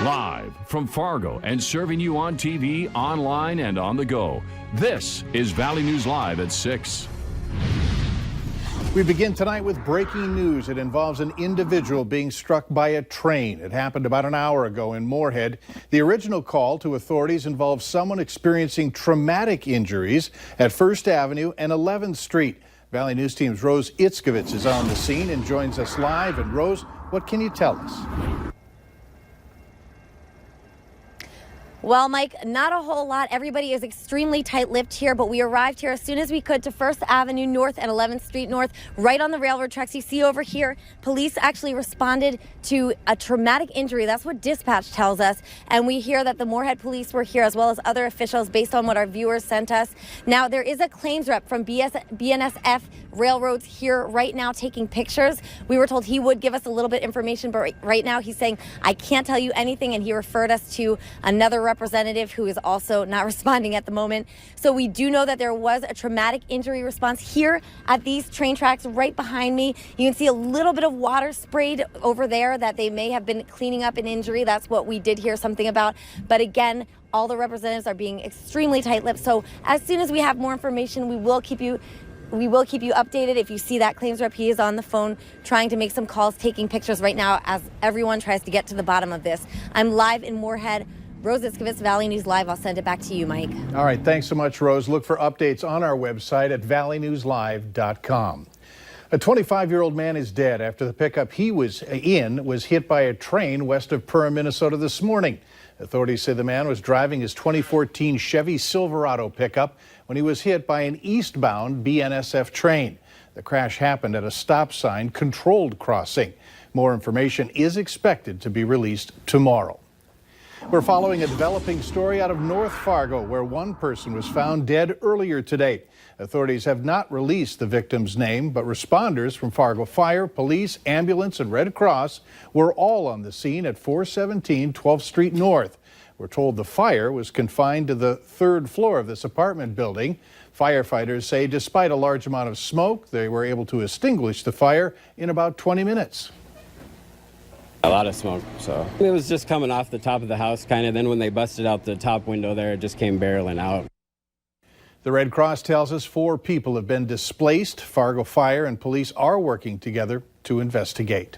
Live from Fargo and serving you on TV, online, and on the go. This is Valley News Live at 6. We begin tonight with breaking news. It involves an individual being struck by a train. It happened about an hour ago in Moorhead. The original call to authorities involved someone experiencing traumatic injuries at 1st Avenue and 11th Street. Valley News Team's Rose Itzkovitz is on the scene and joins us live. And Rose, what can you tell us? Well, Mike, not a whole lot. Everybody is extremely tight-lipped here, but we arrived here as soon as we could to 1st Avenue North and 11th Street North, right on the railroad tracks you see over here. Police actually responded to a traumatic injury. That's what dispatch tells us. And we hear that the Moorhead police were here as well as other officials based on what our viewers sent us. Now, there is a claims rep from BNSF Railroads here right now taking pictures. We were told he would give us a little bit of information, but right now he's saying, I can't tell you anything, and he referred us to another representative who is also not responding at the moment. So we do know that there was a traumatic injury response here at these train tracks right behind me. You can see a little bit of water sprayed over there that they may have been cleaning up an injury. That's what we did hear something about. But again, all the representatives are being extremely tight-lipped. So as soon as we have more information, we will keep you updated. If you see that claims rep, he is on the phone trying to make some calls, taking pictures right now as everyone tries to get to the bottom of this. I'm live in Moorhead. Rose Itzkovitz, Valley News Live. I'll send it back to you, Mike. All right. Thanks so much, Rose. Look for updates on our website at valleynewslive.com. A 25-year-old man is dead after the pickup he was in was hit by a train west of Perham, Minnesota this morning. Authorities say the man was driving his 2014 Chevy Silverado pickup when he was hit by an eastbound BNSF train. The crash happened at a stop sign controlled crossing. More information is expected to be released tomorrow. We're following a developing story out of North Fargo where one person was found dead earlier today. Authorities have not released the victim's name, but responders from Fargo Fire, Police, Ambulance, and Red Cross were all on the scene at 417 12th Street North. We're told the fire was confined to the 3rd floor of this apartment building. Firefighters say despite a large amount of smoke, they were able to extinguish the fire in about 20 minutes. A lot of smoke, so it was just coming off the top of the house kind of. Then when they busted out the top window there, it just came barreling out. The Red Cross tells us 4 people have been displaced. Fargo Fire and police are working together to investigate.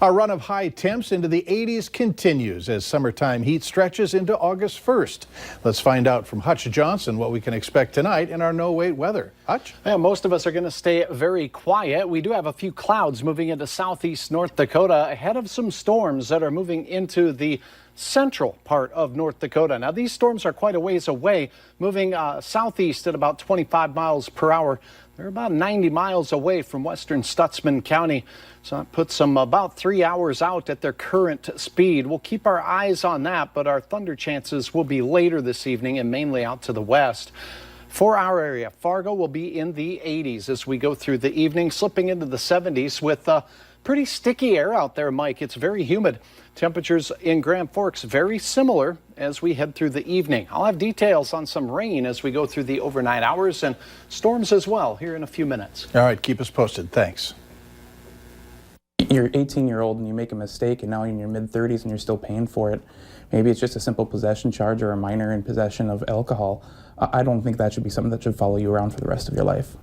Our run of high temps into the 80s continues as summertime heat stretches into August 1st. Let's find out from Hutch Johnson what we can expect tonight in our no-wait weather. Hutch? Yeah, most of us are going to stay very quiet. We do have a few clouds moving into southeast North Dakota ahead of some storms that are moving into the central part of North Dakota. Now, these storms are quite a ways away, moving southeast at about 25 miles per hour. They're about 90 miles away from western Stutsman County, so that puts them about 3 hours out at their current speed. We'll keep our eyes on that, but our thunder chances will be later this evening and mainly out to the west. For our area, Fargo will be in the 80s as we go through the evening, slipping into the 70s with pretty sticky air out there, Mike. It's very humid. Temperatures in Grand Forks very similar as we head through the evening. I'll have details on some rain as we go through the overnight hours and storms as well here in a few minutes. All right, keep us posted. Thanks. You're 18-year-old and you make a mistake and now you're in your mid-30s and you're still paying for it. Maybe it's just a simple possession charge or a minor in possession of alcohol. I don't think that should be something that should follow you around for the rest of your life.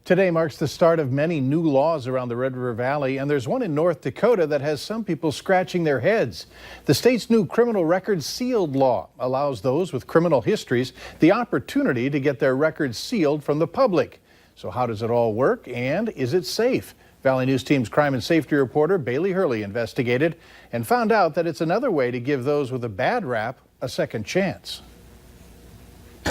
Today marks the start of many new laws around the Red River Valley, and there's one in North Dakota that has some people scratching their heads. The state's new criminal records sealed law allows those with criminal histories the opportunity to get their records sealed from the public. So how does it all work, and is it safe? Valley News Team's crime and safety reporter Bailey Hurley investigated and found out that it's another way to give those with a bad rap a second chance.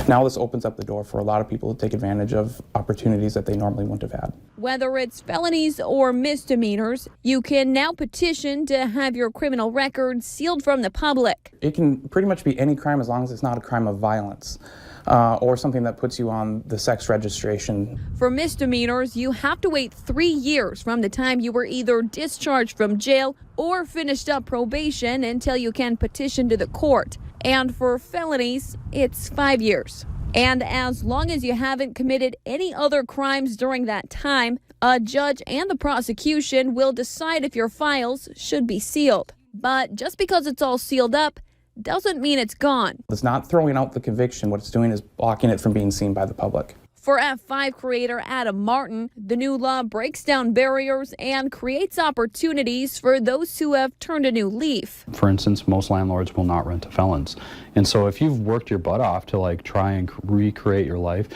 Now this opens up the door for a lot of people to take advantage of opportunities that they normally wouldn't have had. Whether it's felonies or misdemeanors, you can now petition to have your criminal record sealed from the public. It can pretty much be any crime as long as it's not a crime of violence or something that puts you on the sex registration. For misdemeanors, you have to wait 3 years from the time you were either discharged from jail or finished up probation until you can petition to the court. And for felonies, it's 5 years. And as long as you haven't committed any other crimes during that time, a judge and the prosecution will decide if your files should be sealed. But just because it's all sealed up doesn't mean it's gone. It's not throwing out the conviction. What it's doing is blocking it from being seen by the public. For F5 creator Adam Martin, the new law breaks down barriers and creates opportunities for those who have turned a new leaf. For instance, most landlords will not rent to felons. And so if you've worked your butt off to try and recreate your life,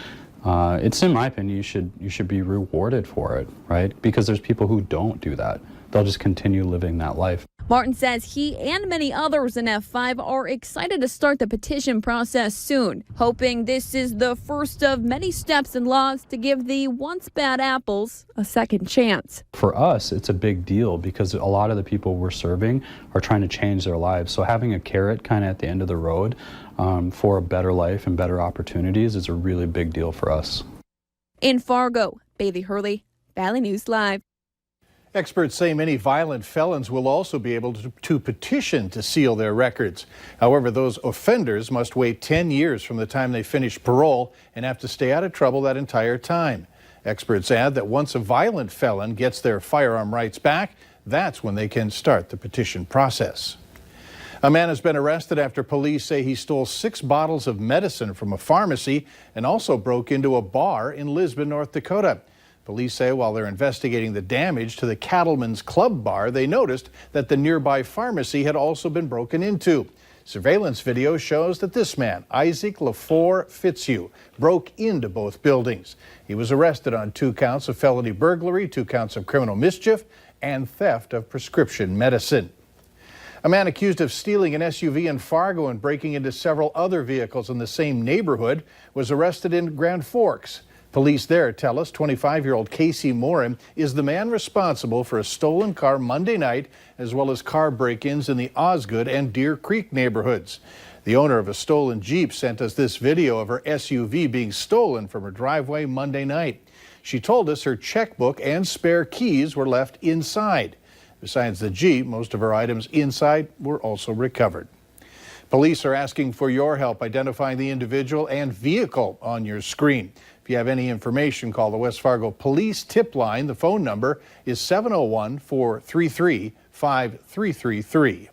it's, in my opinion, you should be rewarded for it, right? Because there's people who don't do that. They'll just continue living that life. Martin says he and many others in F5 are excited to start the petition process soon, hoping this is the first of many steps in laws to give the once bad apples a second chance. For us, it's a big deal because a lot of the people we're serving are trying to change their lives. So having a carrot kind of at the end of the road for a better life and better opportunities is a really big deal for us. In Fargo, Bailey Hurley, Valley News Live. Experts say many violent felons will also be able to petition to seal their records. However, those offenders must wait 10 years from the time they finish parole and have to stay out of trouble that entire time. Experts add that once a violent felon gets their firearm rights back, that's when they can start the petition process. A man has been arrested after police say he stole 6 bottles of medicine from a pharmacy and also broke into a bar in Lisbon, North Dakota. Police say while they're investigating the damage to the Cattleman's Club bar, they noticed that the nearby pharmacy had also been broken into. Surveillance video shows that this man, Isaac LaFour Fitzhugh, broke into both buildings. He was arrested on 2 counts of felony burglary, 2 counts of criminal mischief, and theft of prescription medicine. A man accused of stealing an SUV in Fargo and breaking into several other vehicles in the same neighborhood was arrested in Grand Forks. Police there tell us 25-year-old Casey Morin is the man responsible for a stolen car Monday night, as well as car break-ins in the Osgood and Deer Creek neighborhoods. The owner of a stolen Jeep sent us this video of her SUV being stolen from her driveway Monday night. She told us her checkbook and spare keys were left inside. Besides the Jeep, most of her items inside were also recovered. Police are asking for your help identifying the individual and vehicle on your screen. If you have any information, call the West Fargo Police Tip Line. The phone number is 701-433-5333.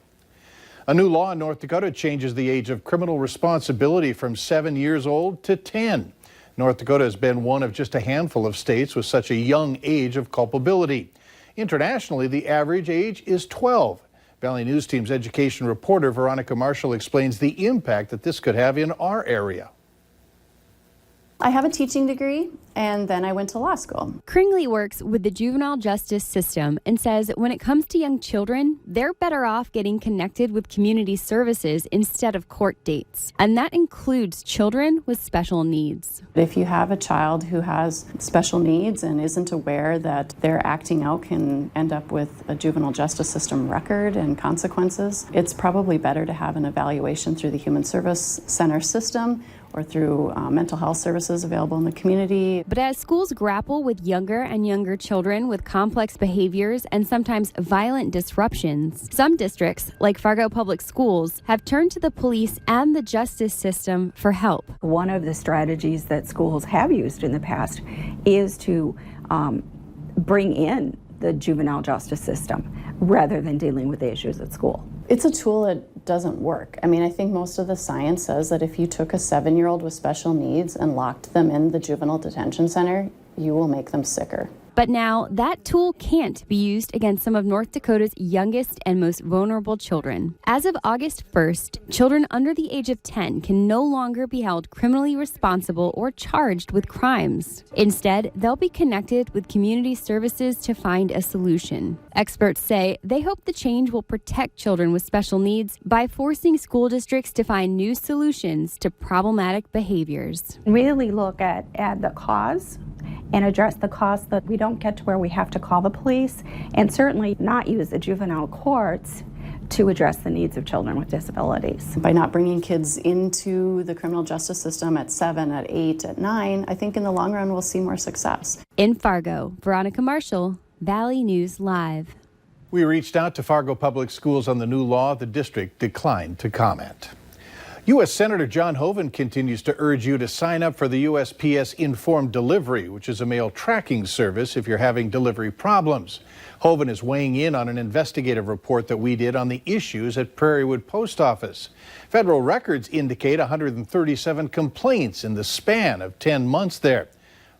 A new law in North Dakota changes the age of criminal responsibility from 7 years old to 10. North Dakota has been one of just a handful of states with such a young age of culpability. Internationally, the average age is 12. Valley News Team's education reporter Veronica Marshall explains the impact that this could have in our area. I have a teaching degree, and then I went to law school. Kringley works with the juvenile justice system and says when it comes to young children, they're better off getting connected with community services instead of court dates. And that includes children with special needs. If you have a child who has special needs and isn't aware that their acting out can end up with a juvenile justice system record and consequences, it's probably better to have an evaluation through the Human Service Center system or through mental health services available in the community. But as schools grapple with younger and younger children with complex behaviors and sometimes violent disruptions, some districts, like Fargo Public Schools, have turned to the police and the justice system for help. One of the strategies that schools have used in the past is to bring in the juvenile justice system rather than dealing with the issues at school. It's a tool that doesn't work. I mean, I think most of the science says that if you took a 7-year-old with special needs and locked them in the juvenile detention center, you will make them sicker. But now that tool can't be used against some of North Dakota's youngest and most vulnerable children. As of August 1st, children under the age of 10 can no longer be held criminally responsible or charged with crimes. Instead, they'll be connected with community services to find a solution. Experts say they hope the change will protect children with special needs by forcing school districts to find new solutions to problematic behaviors. Really look at the cause and address the cause that we don't get to where we have to call the police, and certainly not use the juvenile courts to address the needs of children with disabilities. By not bringing kids into the criminal justice system at 7, at 8, at 9, I think in the long run we'll see more success. In Fargo, Veronica Marshall, Valley News Live. We reached out to Fargo Public Schools on the new law. The district declined to comment. U.S. Senator John Hoeven continues to urge you to sign up for the USPS Informed Delivery, which is a mail tracking service if you're having delivery problems. Hoeven is weighing in on an investigative report that we did on the issues at Prairie Wood Post Office. Federal records indicate 137 complaints in the span of 10 months there.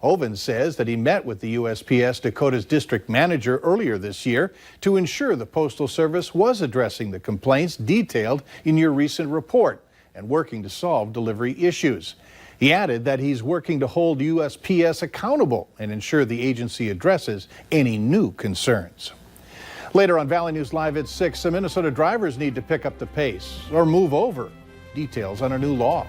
Hoeven says that he met with the USPS Dakota's district manager earlier this year to ensure the Postal Service was addressing the complaints detailed in your recent report and working to solve delivery issues. He added that he's working to hold USPS accountable and ensure the agency addresses any new concerns. Later on Valley News Live at 6, some Minnesota drivers need to pick up the pace or move over. Details on a new law.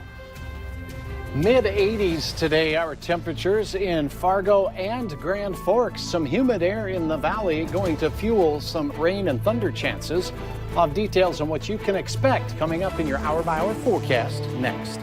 Mid-80s today, our temperatures in Fargo and Grand Forks. Some humid air in the valley going to fuel some rain and thunder chances. I'll have details on what you can expect coming up in your hour-by-hour forecast next.